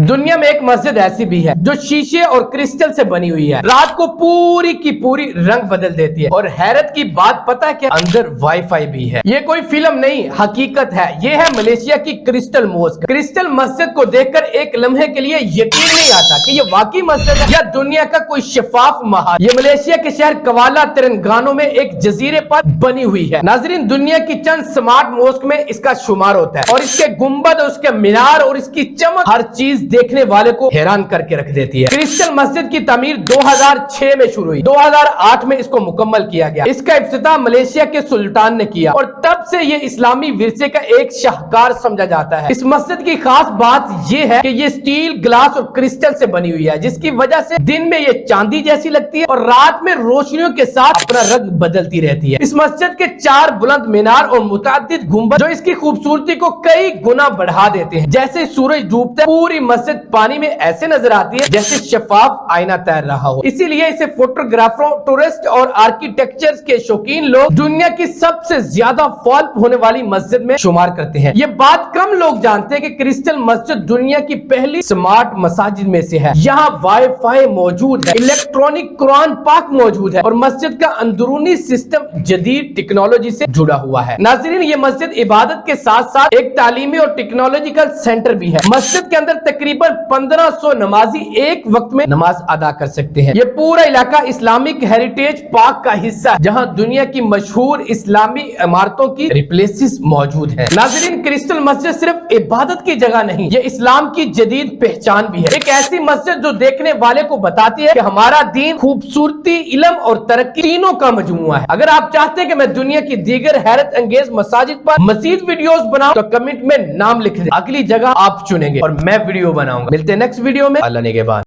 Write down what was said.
दुनिया में एक मस्जिद ऐसी भी है जो शीशे और क्रिस्टल से बनी हुई है। रात को पूरी की पूरी रंग बदल देती है। और हैरत की बात पता है क्या, अंदर वाईफाई भी है। ये कोई फिल्म नहीं, हकीकत है। ये है मलेशिया की क्रिस्टल मॉस्क। क्रिस्टल मस्जिद को देखकर एक लम्हे के लिए यकीन नहीं आता कि ये वाकई मस्जिद है या दुनिया का कोई शफाफ महाल। ये मलेशिया के शहर कवाला तेरंगानो में एक जजीरे पर बनी हुई है। नाजरीन, दुनिया की चंद स्मार्ट मॉस्क में इसका शुमार होता है और इसके गुंबद, उसके मीनार और इसकी चमक हर चीज देखने वाले को हैरान करके रख देती है। क्रिस्टल मस्जिद की तामीर 2006 में शुरू हुई। 2008 में इसको मुकम्मल किया गया। इसका इफ्तिताह मलेशिया के सुल्तान ने किया और तब से ये इस्लामी विरसे का एक शाहकार समझा जाता है। इस मस्जिद की खास बात ये है कि ये स्टील, ग्लास और क्रिस्टल से बनी हुई है, जिसकी वजह से दिन में ये चांदी जैसी लगती है और रात में रोशनियों के साथ अपना रंग बदलती रहती है। इस मस्जिद के 4 बुलंद मीनार और मुतअद्दिद गुंबद जो इसकी खूबसूरती को कई गुना बढ़ा देते हैं। जैसे सूरज डूबता है, पूरी मस्जिद पानी में ऐसे नजर आती है जैसे शफाफ आईना तैर रहा हो। इसीलिए इसे फोटोग्राफरों, टूरिस्ट और आर्किटेक्चर के शौकीन लोग दुनिया की सबसे ज्यादा फॉल होने वाली मस्जिद में शुमार करते हैं। ये बात कम लोग जानते हैं कि क्रिस्टल मस्जिद दुनिया की पहली स्मार्ट मसाजिद में से है। यहाँ वाईफाई मौजूद है, इलेक्ट्रॉनिक कुरान पाक मौजूद है और मस्जिद का अंदरूनी सिस्टम जदीद टेक्नोलॉजी से जुड़ा हुआ है। नाज़रीन, ये मस्जिद इबादत के साथ साथ एक तालीमी और टेक्नोलॉजिकल सेंटर भी है। मस्जिद के अंदर तकरीबन 1500 नमाजी एक वक्त में नमाज अदा कर सकते हैं। ये पूरा इलाका इस्लामिक हेरिटेज पार्क का हिस्सा है, जहां दुनिया की मशहूर इस्लामी इमारतों की रिप्लेसेस मौजूद है। नाज़रीन, क्रिस्टल मस्जिद सिर्फ इबादत की जगह नहीं, ये इस्लाम की जदीद पहचान भी है। एक ऐसी मस्जिद जो देखने वाले को बताती है कि हमारा दीन खूबसूरती, इल्म और तरक्की तीनों का मजमुआ है। अगर आप चाहते हैं कि मैं दुनिया की दीगर हैरत अंगेज मसाजिद पर मजीद वीडियोस बनाऊं, तो कमेंट में नाम लिख दें। अगली जगह आप चुनेंगे और मैं वीडियो बनाऊंगा। मिलते हैं नेक्स्ट वीडियो में। अल्लाह ने के बाद।